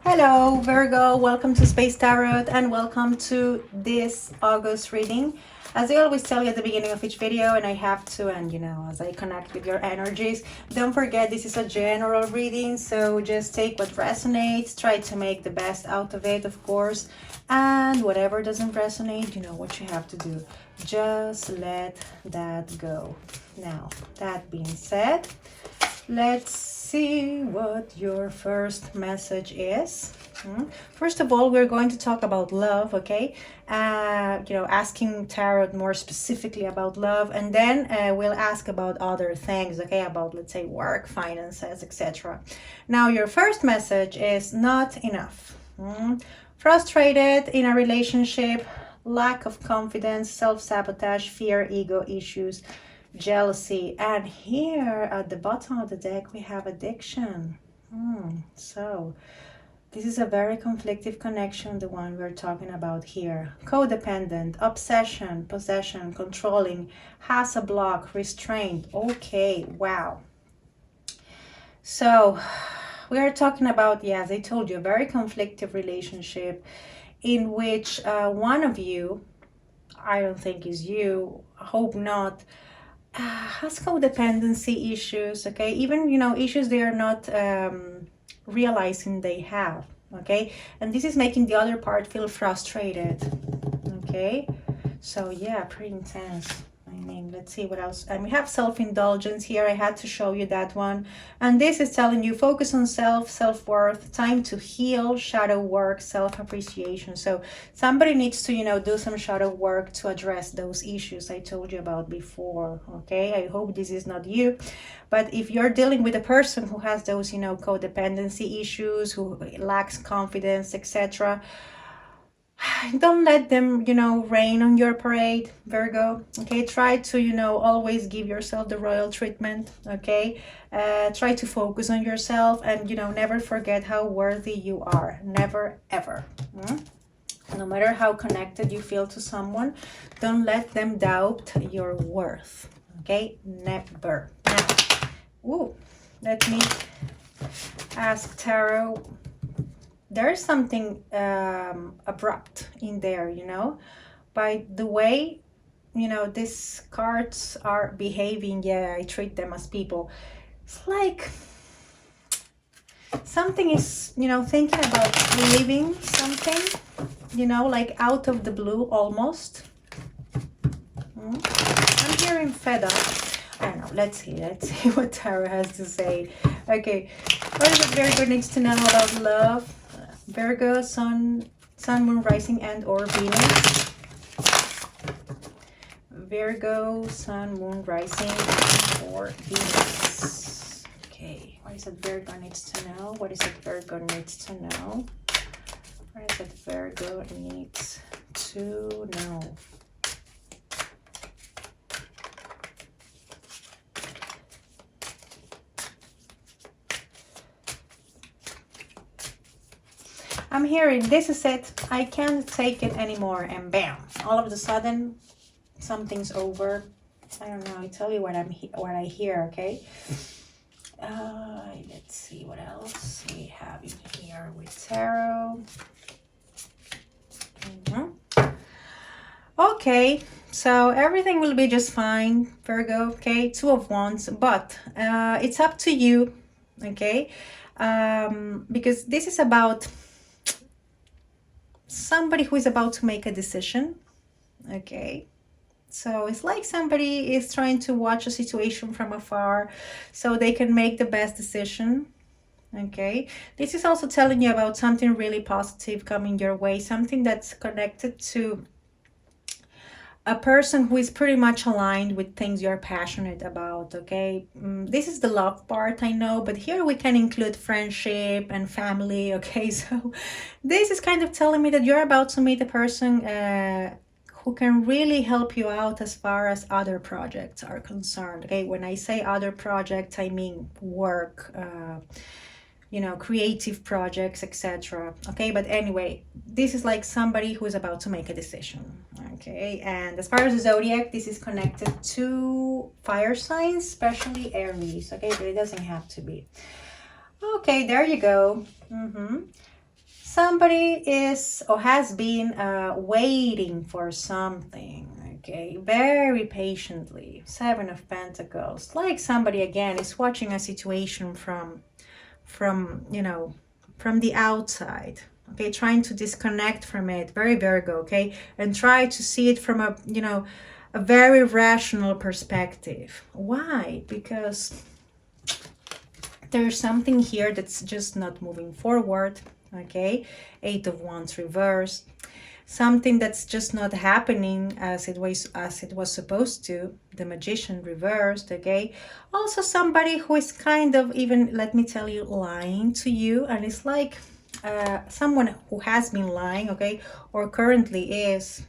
Hello Virgo, welcome to Space Tarot and welcome to this August reading. As I always tell you at the beginning of each video, and I have to, and as I connect with your energies, don't forget this is a general reading, so just take what resonates, try to make the best out of it, of course, and whatever doesn't resonate, you know what you have to do. Just let that go. Now, that being said, let's see what your first message is. First of all, we're going to talk about love, okay? Asking tarot more specifically about love, and then we'll ask about other things, okay? About, let's say, work, finances, etc. Now, your first message is not enough. Frustrated in a relationship, lack of confidence, self-sabotage, fear, ego issues, jealousy, and here at the bottom of the deck we have addiction. So this is a very conflictive connection, the one we're talking about here. Codependent, obsession, possession, controlling, has a block, restraint. Okay, wow. So we are talking about, as I told you, a very conflictive relationship in which one of you, I don't think is you, I hope not, has codependency issues, okay? Even, issues they are not realizing they have, okay? And this is making the other part feel frustrated, okay? So yeah, pretty intense. I mean, let's see what else. And we have self-indulgence here. I had to show you that one. And this is telling you focus on self-worth, time to heal, shadow work, self-appreciation. So somebody needs to, do some shadow work to address those issues I told you about before, okay? I hope this is not you. But if you're dealing with a person who has those, codependency issues, who lacks confidence, etc., don't let them, rain on your parade, Virgo. Okay, try to, always give yourself the royal treatment. Okay, try to focus on yourself and, never forget how worthy you are. Never, ever. No matter how connected you feel to someone, don't let them doubt your worth. Okay, never. Now, let me ask Tarot. There's something abrupt in there, by the way, these cards are behaving. Yeah, I treat them as people. It's like something is, thinking about leaving something, like out of the blue almost. I'm hearing fed up. I don't know. Let's see what Tarot has to say. Okay, what is it Virgo needs to know about love? Virgo, sun, moon, rising, and or Venus. Virgo, sun, moon, rising, or Venus. Okay, what is it Virgo needs to know? What is it Virgo needs to know? What is it Virgo needs to know? I'm hearing, this is it, I can't take it anymore, and bam, all of a sudden, something's over. I don't know, I tell you what I hear, okay? Let's see what else we have in here with Tarot. Okay, so everything will be just fine, Virgo, okay? Two of Wands, but it's up to you, okay? Because this is about somebody who is about to make a decision, okay? So it's like somebody is trying to watch a situation from afar so they can make the best decision, okay? This is also telling you about something really positive coming your way, something that's connected to a person who is pretty much aligned with things you're passionate about, okay? This is the love part, I know, but here we can include friendship and family, okay? So this is kind of telling me that you're about to meet a person who can really help you out as far as other projects are concerned, okay? When I say other projects, I mean work, creative projects, etc. Okay, but anyway, this is like somebody who is about to make a decision, okay? And as far as the zodiac, this is connected to fire signs, especially Aries, okay? But it doesn't have to be. Okay, there you go. somebody is or has been waiting for something, okay, very patiently. Seven of Pentacles, like somebody again is watching a situation from you know, from the outside, okay, trying to disconnect from it, very Virgo, okay, and try to see it from a, you know, a very rational perspective. Why? Because there's something here that's just not moving forward, okay. Eight of Wands reversed, something that's just not happening as it was supposed to. The Magician reversed, okay. Also somebody who is kind of, even, let me tell you, lying to you, and it's like someone who has been lying, okay, or currently is,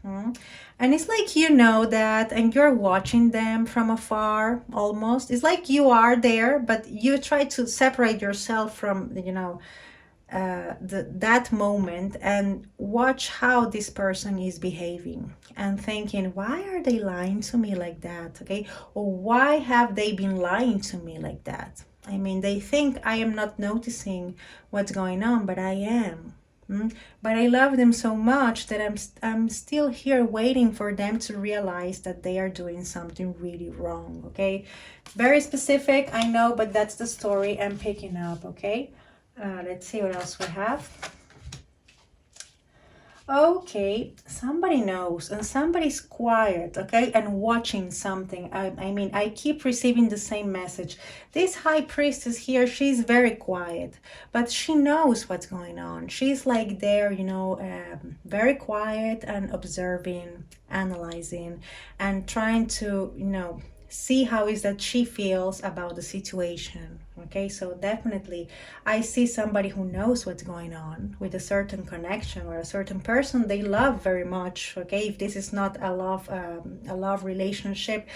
and it's like, you know that, and you're watching them from afar almost. It's like you are there, but you try to separate yourself from, you know, that moment, and watch how this person is behaving and thinking, why are they lying to me like that, okay, or why have they been lying to me like that? I mean, they think I am not noticing what's going on, but I am. But I love them so much that I'm still here waiting for them to realize that they are doing something really wrong, okay. Very specific, I know, but that's the story I'm picking up, okay. Let's see what else we have. Okay, somebody knows and somebody's quiet, okay, and watching something. I mean, I keep receiving the same message. This High Priestess here, she's very quiet, but she knows what's going on. She's like there, you know, very quiet and observing, analyzing, and trying to, you know, see how is that she feels about the situation, okay. So definitely I see somebody who knows what's going on with a certain connection or a certain person they love very much, okay. If this is not a love relationship,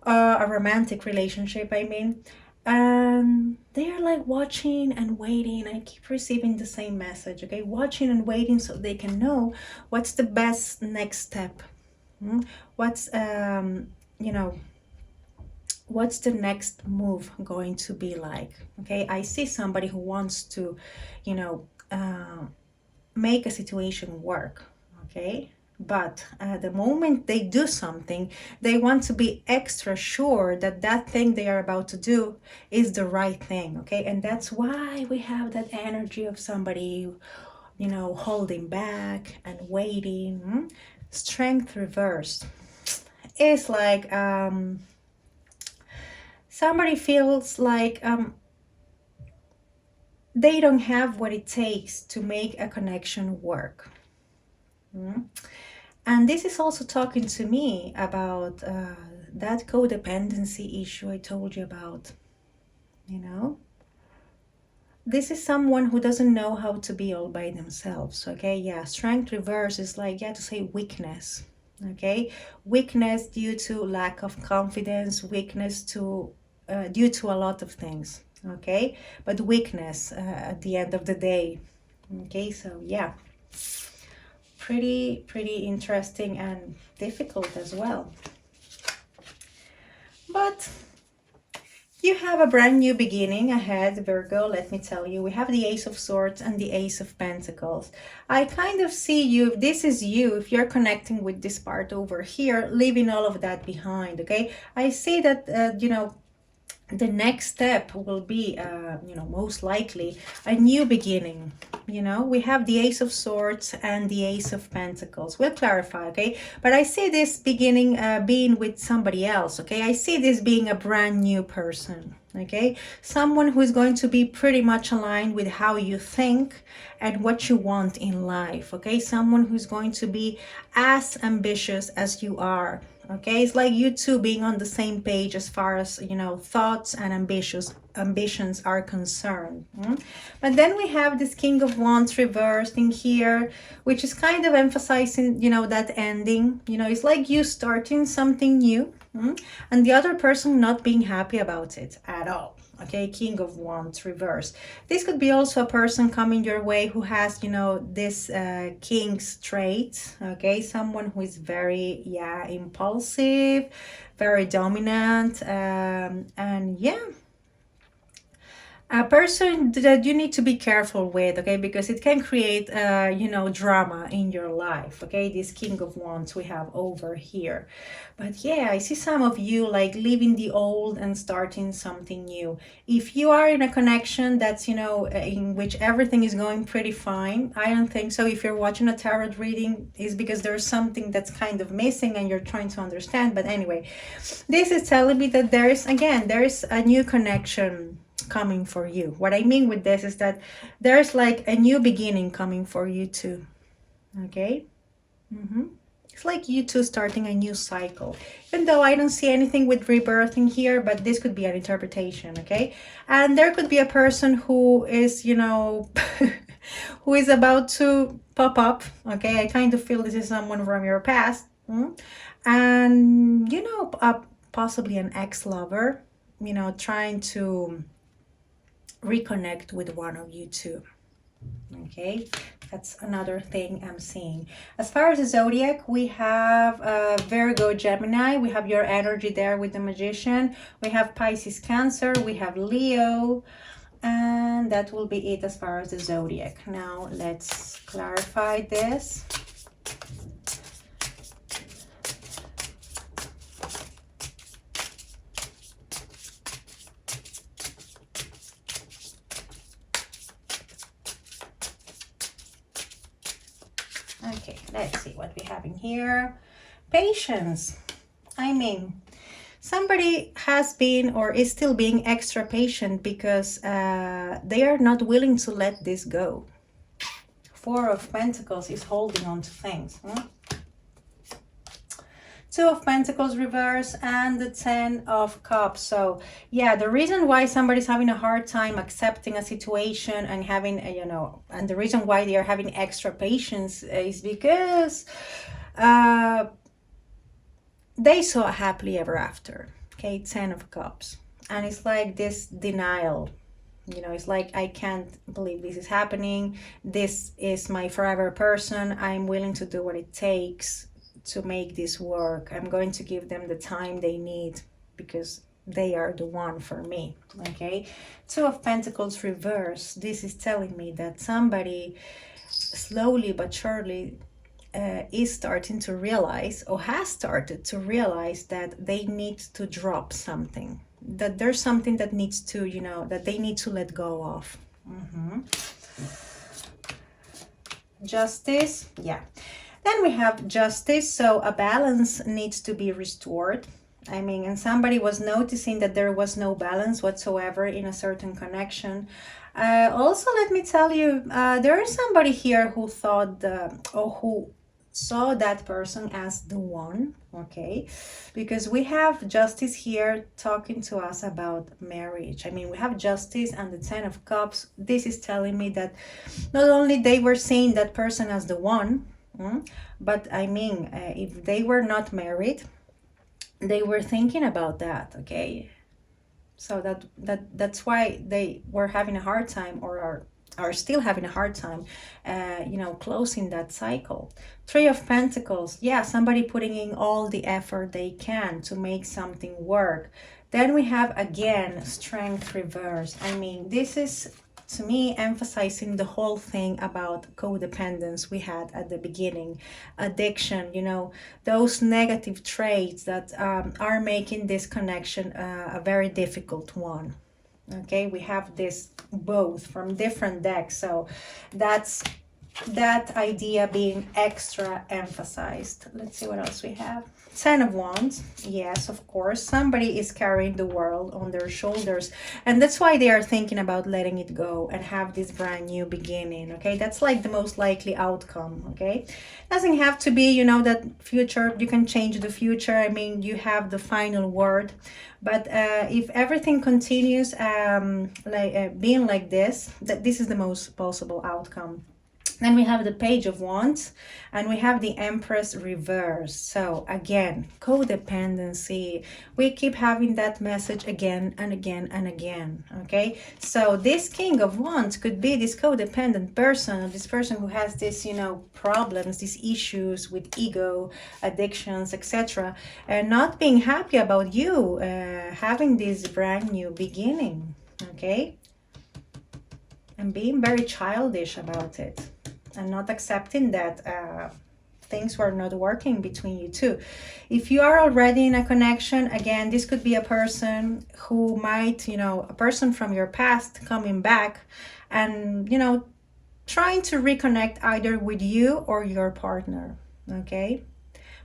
a romantic relationship, I mean, and they're like watching and waiting. I keep receiving the same message, okay, watching and waiting so they can know what's the best next step. What's you know, what's the next move going to be like, okay. I see somebody who wants to, you know, make a situation work, okay, but the moment they do something, they want to be extra sure that that thing they are about to do is the right thing, okay. And that's why we have that energy of somebody, you know, holding back and waiting. Strength reversed is like somebody feels like they don't have what it takes to make a connection work. And this is also talking to me about that codependency issue I told you about, you know. This is someone who doesn't know how to be all by themselves, okay. Yeah, strength reverse is like, yeah, to say weakness, okay. Weakness due to lack of confidence, weakness to due to a lot of things, okay, but weakness at the end of the day, okay. So yeah, pretty interesting and difficult as well, but you have a brand new beginning ahead, Virgo. Let me tell you, we have the Ace of Swords and the Ace of Pentacles. I kind of see you, if this is you, if you're connecting with this part over here, leaving all of that behind, okay. I see that you know, the next step will be you know, most likely a new beginning. You know, we have the Ace of Swords and the Ace of Pentacles. We'll clarify, okay. But I see this beginning being with somebody else, okay. I see this being a brand new person, okay. Someone who is going to be pretty much aligned with how you think and what you want in life, okay. Someone who's going to be as ambitious as you are, okay. It's like you two being on the same page as far as, you know, thoughts and ambitions are concerned. But then we have this King of Wands reversed in here, which is kind of emphasizing, you know, that ending. You know, it's like you starting something new, and the other person not being happy about it at all, okay. King of Wands reversed. This could be also a person coming your way who has, you know, this king's trait, okay. Someone who is very, yeah, impulsive, very dominant, and yeah, a person that you need to be careful with, okay, because it can create you know, drama in your life, okay, this King of Wands we have over here. But yeah, I see some of you like leaving the old and starting something new. If you are in a connection that's, you know, in which everything is going pretty fine, I don't think so. If you're watching a tarot reading, is because there's something that's kind of missing and you're trying to understand. But anyway, this is telling me that there's a new connection coming for you. What I mean with this is that there's like a new beginning coming for you too. Okay. It's like you two starting a new cycle, even though I don't see anything with rebirth in here, but this could be an interpretation. Okay. And there could be a person who is, you know, who is about to pop up. Okay. I kind of feel this is someone from your past. And you know, possibly an ex-lover, you know, trying to reconnect with one of you too. Okay, that's another thing I'm seeing. As far as the zodiac, we have Virgo, Gemini. We have your energy there with the Magician. We have Pisces, Cancer. We have Leo. And that will be it as far as the zodiac. Now let's clarify this. Okay, let's see what we have in here. Patience. I mean, somebody has been or is still being extra patient because they are not willing to let this go. Four of Pentacles is holding on to things. Two of Pentacles reverse and the Ten of Cups. So yeah, the reason why somebody's having a hard time accepting a situation and having, you know, and the reason why they are having extra patience is because they saw a happily ever after. Okay, Ten of Cups. And it's like this denial. You know, it's like, I can't believe this is happening. This is my forever person. I'm willing to do what it takes to make this work. I'm going to give them the time they need because they are the one for me. Okay, Two of Pentacles reverse. This is telling me that somebody slowly but surely is starting to realize, or has started to realize, that they need to drop something, that there's something that needs to, you know, that they need to let go of. Justice. Yeah. Then we have Justice. So a balance needs to be restored. I mean, and somebody was noticing that there was no balance whatsoever in a certain connection. Also, let me tell you, there is somebody here who thought, or who saw that person as the one. Okay, because we have Justice here talking to us about marriage. I mean, we have Justice and the Ten of Cups. This is telling me that not only they were seeing that person as the one, but I mean, if they were not married, they were thinking about that. Okay, so that's why they were having a hard time, or are still having a hard time, you know, closing that cycle. Three of Pentacles. Yeah, somebody putting in all the effort they can to make something work. Then we have again Strength reverse. I mean, this is, to me, emphasizing the whole thing about codependence we had at the beginning, addiction, you know, those negative traits that are making this connection a very difficult one. Okay, we have this both from different decks, so that's that idea being extra emphasized. Let's see what else we have. Ten of Wands. Yes, of course, somebody is carrying the world on their shoulders, and that's why they are thinking about letting it go and have this brand new beginning. Okay, that's like the most likely outcome. Okay, doesn't have to be, you know, that future, you can change the future. I mean, you have the final word. But if everything continues being like this, that this is the most possible outcome. Then we have the Page of Wands and we have the Empress reverse. So again, codependency. We keep having that message again and again and again. Okay, so this King of Wands could be this codependent person, this person who has this, you know, problems, these issues with ego, addictions, etc., and not being happy about you having this brand new beginning. Okay, and being very childish about it and not accepting that things were not working between you two. If you are already in a connection, again, this could be a person who might, you know, a person from your past coming back and, you know, trying to reconnect either with you or your partner, okay?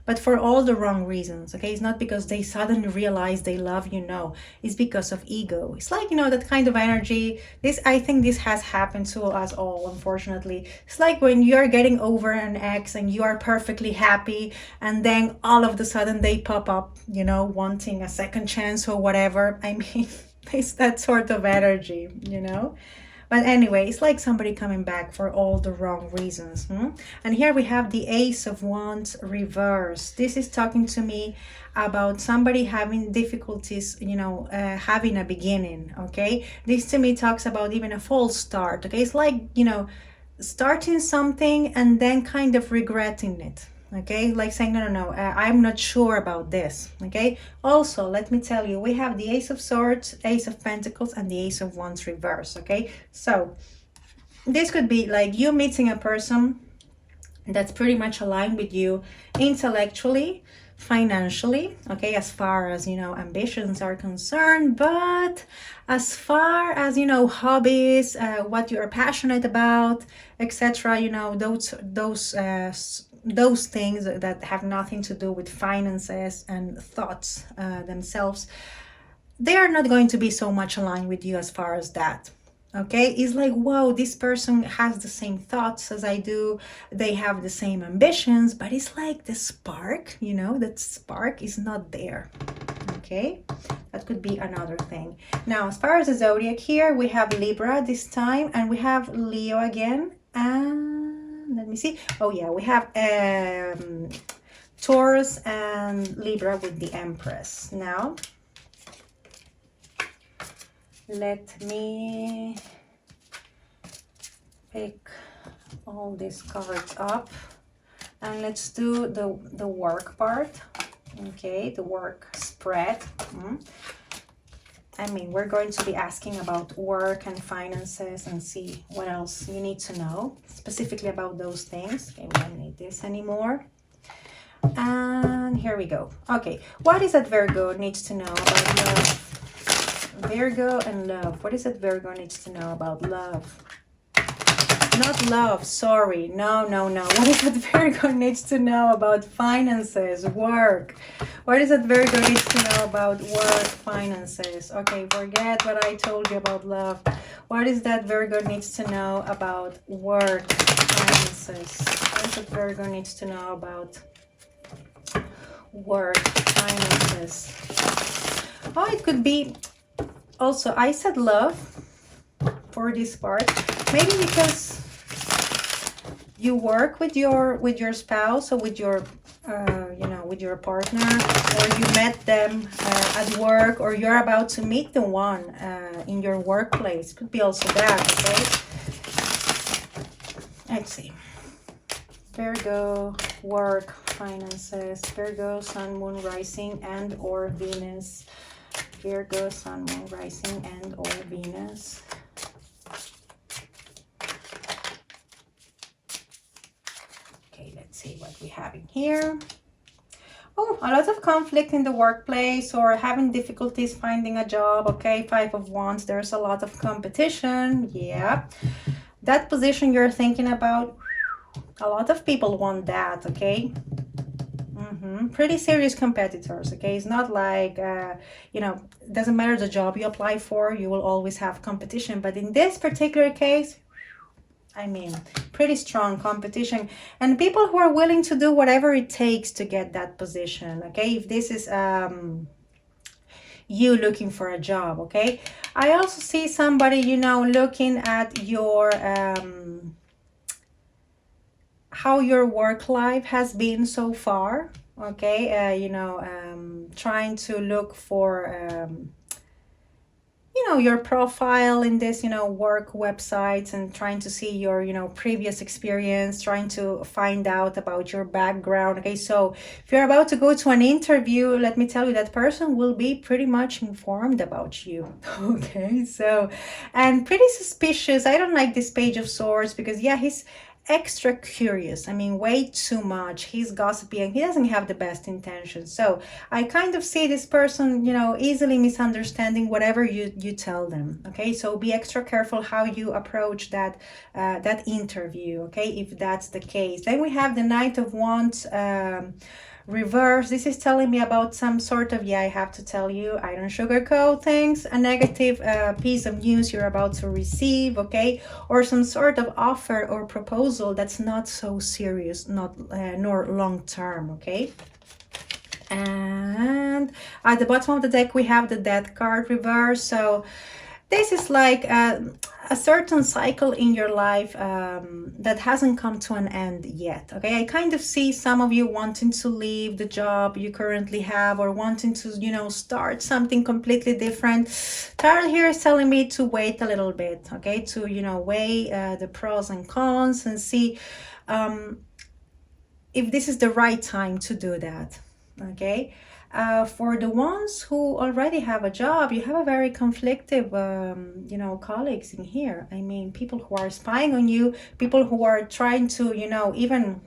But for all the wrong reasons, okay? It's not because they suddenly realize they love you, no. It's because of ego. It's like, you know, that kind of energy. This, I think this has happened to us all, unfortunately. It's like when you're getting over an ex and you are perfectly happy, and then all of a sudden they pop up, you know, wanting a second chance or whatever. I mean, it's that sort of energy, you know? But anyway, it's like somebody coming back for all the wrong reasons. And here we have the Ace of Wands reverse. This is talking to me about somebody having difficulties, you know, having a beginning, okay? This to me talks about even a false start, okay? It's like, you know, starting something and then kind of regretting it. Okay, like saying, no, I'm not sure about this. Okay, also, let me tell you, we have the Ace of Swords, Ace of Pentacles, and the Ace of Wands reverse. Okay, so this could be like you meeting a person that's pretty much aligned with you intellectually, financially, okay, as far as, you know, ambitions are concerned, but as far as, you know, hobbies, what you're passionate about, etc., you know, those things that have nothing to do with finances and thoughts themselves, they are not going to be so much aligned with you as far as that. Okay, it's like, whoa, this person has the same thoughts as I do, they have the same ambitions, but it's like the spark, you know, that spark is not there. Okay, that could be another thing. Now, as far as the zodiac here, we have Libra this time, and we have Leo again, and let me see, oh yeah, we have Taurus and Libra with the Empress. Now let me pick all these cards up and let's do the work part. Okay, the work spread. I mean, we're going to be asking about work and finances and see what else you need to know specifically about those things. Okay, we don't need this anymore. And here we go. Okay, what is that Virgo needs to know about love? Virgo and love. What is it Virgo needs to know about love? Not love, sorry. No. What is it Virgo needs to know about finances, work? What is it Virgo needs to know about work, finances? Okay, forget what I told you about love. What is that Virgo needs to know about work, finances? What is it Virgo needs to know about work, finances? Oh, it could be... Also, I said love for this part, maybe because you work with your spouse or with your you know, with your partner, or you met them at work, or you're about to meet the one in your workplace. Could be also that. Okay, let's see. Virgo, work, finances. Virgo, Sun, Moon, Rising, and or Venus. Virgo, Sun, Moon, Rising, and or Venus. Okay, let's see what we have in here. Oh, a lot of conflict in the workplace or having difficulties finding a job. Okay, Five of Wands, there's a lot of competition. Yeah, that position you're thinking about, a lot of people want that. Okay. Pretty serious competitors. Okay, it's not like you know, doesn't matter the job you apply for, you will always have competition, but in this particular case, I mean, pretty strong competition and people who are willing to do whatever it takes to get that position. Okay, if this is you looking for a job. Okay, I also see somebody, you know, looking at your how your work life has been so far. Okay, you know, trying to look for, you your profile in this, work websites, and trying to see your, previous experience, trying to find out about your background. Okay, so if you're about to go to an interview, let me tell you, that person will be pretty much informed about you. Okay, so, and pretty suspicious. I don't like this Page of Swords because, yeah, he's extra curious. I mean, way too much. He's gossiping. He doesn't have the best intentions. So I kind of see this person, easily misunderstanding whatever you tell them. Okay, so be extra careful how you approach that interview. Okay, if that's the case. Then we have the Knight of Wands. Reverse. This is telling me about some sort of, I have to tell you, I don't sugarcoat things, a negative piece of news you're about to receive, okay, or some sort of offer or proposal that's not so serious, not nor long term. Okay, and at the bottom of the deck we have the Death card reverse. So this is like a certain cycle in your life that hasn't come to an end yet. Okay, I kind of see some of you wanting to leave the job you currently have, or wanting to, start something completely different. Tarot here is telling me to wait a little bit, okay, to, weigh the pros and cons and see if this is the right time to do that. Okay. For the ones who already have a job, you have a very conflictive, colleagues in here. I mean, people who are spying on you, people who are trying to, even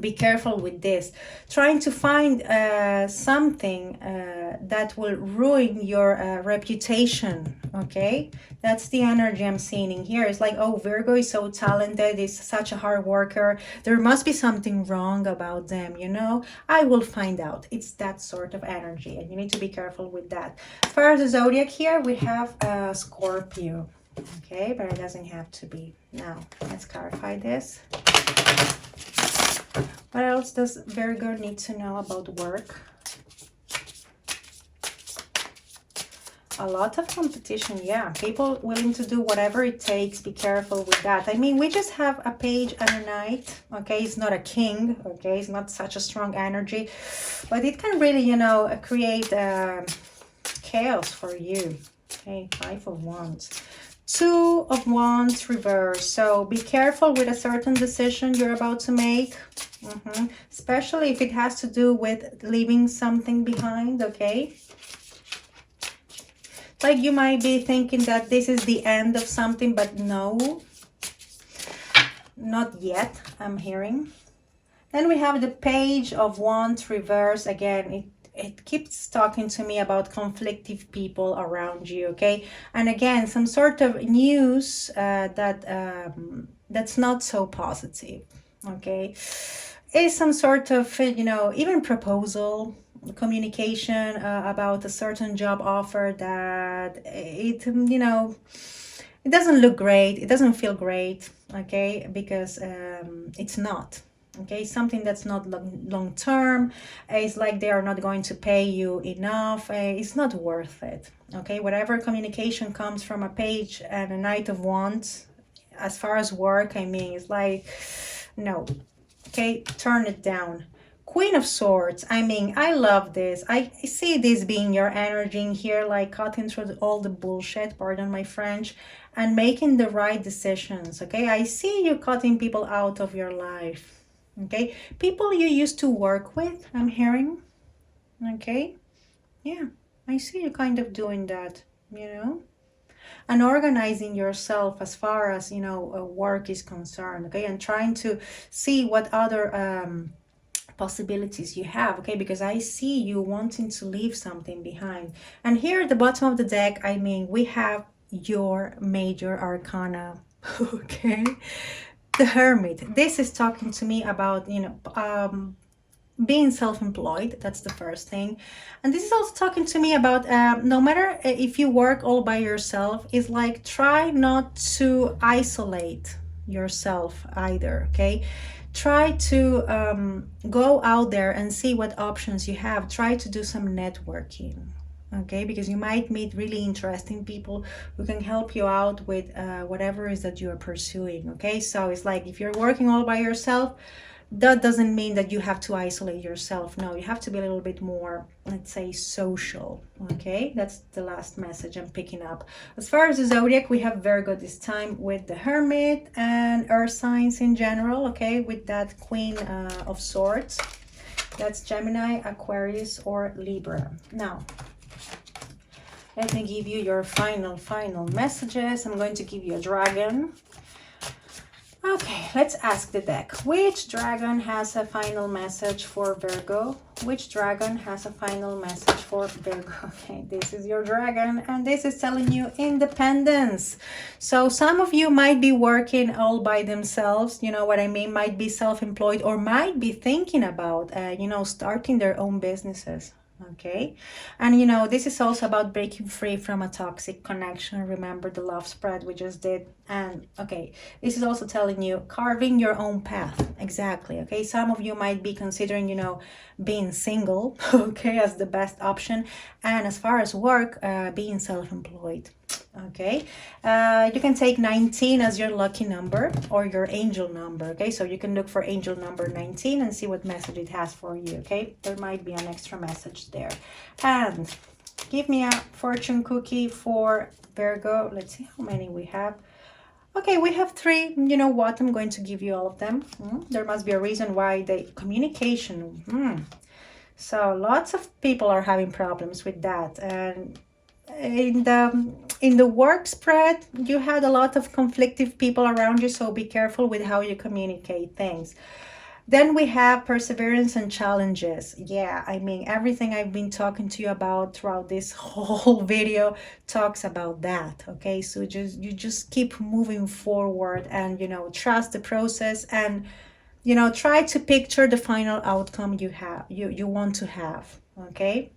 be careful with this, trying to find something that will ruin your reputation. Okay, that's the energy I'm seeing in here. It's like, oh, Virgo is so talented, is such a hard worker, there must be something wrong about them, I will find out. It's that sort of energy, and you need to be careful with that. As far as the zodiac here, we have Scorpio. Okay, but it doesn't have to be. Now let's clarify this. What else does Virgo need to know about work? A lot of competition, yeah. People willing to do whatever it takes. Be careful with that. I mean, we just have a page and a knight, okay? It's not a king, okay? It's not such a strong energy, but it can really, create chaos for you, okay? 5 of Wands. 2 of Wands reverse. So be careful with a certain decision you're about to make. Especially if it has to do with leaving something behind, okay? Like you might be thinking that this is the end of something, but no, not yet, I'm hearing. Then we have the Page of Wands reverse. Again, it keeps talking to me about conflictive people around you, okay? And again, some sort of news that's not so positive, okay? Is some sort of, even proposal, communication about a certain job offer that it doesn't look great, it doesn't feel great, okay, because it's not, okay, something that's not long term. It's like they are not going to pay you enough. It's not worth it, okay? Whatever communication comes from a Page and a Knight of Wands, as far as work, I mean, it's like, no, okay, turn it down. Queen of Swords. I mean, I love this. I see this being your energy in here, like cutting through all the bullshit, pardon my French, and making the right decisions, okay? I see you cutting people out of your life, okay? People you used to work with, I'm hearing, okay? Yeah, I see you kind of doing that, and organizing yourself as far as, work is concerned, okay? And trying to see what other possibilities you have, okay? Because I see you wanting to leave something behind. And here at the bottom of the deck, I mean, we have your major arcana, okay? The Hermit. This is talking to me about, being self-employed. That's the first thing. And this is also talking to me about no matter if you work all by yourself, it's like try not to isolate yourself either, okay? Try to go out there and see what options you have. Try to do some networking, okay? Because you might meet really interesting people who can help you out with whatever it is that you are pursuing, okay? So it's like if you're working all by yourself, that doesn't mean that you have to isolate yourself. No, you have to be a little bit more, let's say, social. Okay, that's the last message I'm picking up. As far as the zodiac, we have Virgo this time with the Hermit, and earth signs in general, okay, with that Queen of Swords. That's Gemini, Aquarius, or Libra. Now, let me give you your final messages. I'm going to give you a dragon. Okay, let's ask the deck. Which dragon has a final message for Virgo? Which dragon has a final message for Virgo? Okay, this is your dragon, and this is telling you independence. So some of you might be working all by themselves, you know what I mean? Might be self-employed, or might be thinking about, you know, starting their own businesses. Okay, and you know, this is also about breaking free from a toxic connection. Remember the love spread we just did? And okay, this is also telling you carving your own path. Exactly. Okay, some of you might be considering, you know, being single, okay, as the best option, and as far as work, being self-employed. Okay, you can take 19 as your lucky number or your angel number. Okay, so you can look for angel number 19 and see what message it has for you. Okay, there might be an extra message there. And give me a fortune cookie for Virgo. Let's see how many we have. Okay, we have 3. You know what? I'm going to give you all of them. There must be a reason why the communication. So lots of people are having problems with that. And in the work spread, you had a lot of conflictive people around you, so be careful with how you communicate things. Then we have perseverance and challenges. Yeah, I mean, everything I've been talking to you about throughout this whole video talks about that. Okay, so you just keep moving forward, and you know, trust the process, and you know, try to picture the final outcome you want to have. Okay,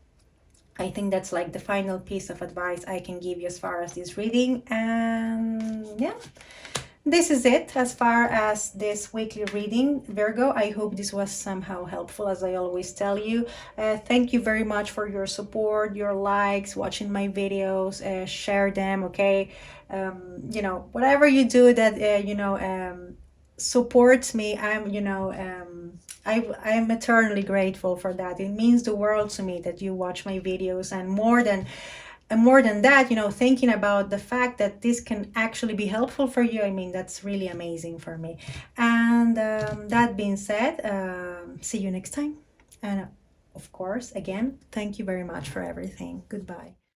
I think that's like the final piece of advice I can give you as far as this reading. And yeah, this is it as far as this weekly reading, Virgo. I hope this was somehow helpful, as I always tell you. Thank you very much for your support, your likes, watching my videos, share them, okay? You know, whatever you do that, you know, supports me, I'm eternally grateful for that. It means the world to me that you watch my videos, and more than that, you know, thinking about the fact that this can actually be helpful for you. I mean, that's really amazing for me. And that being said, see you next time. And of course, again, thank you very much for everything. Goodbye.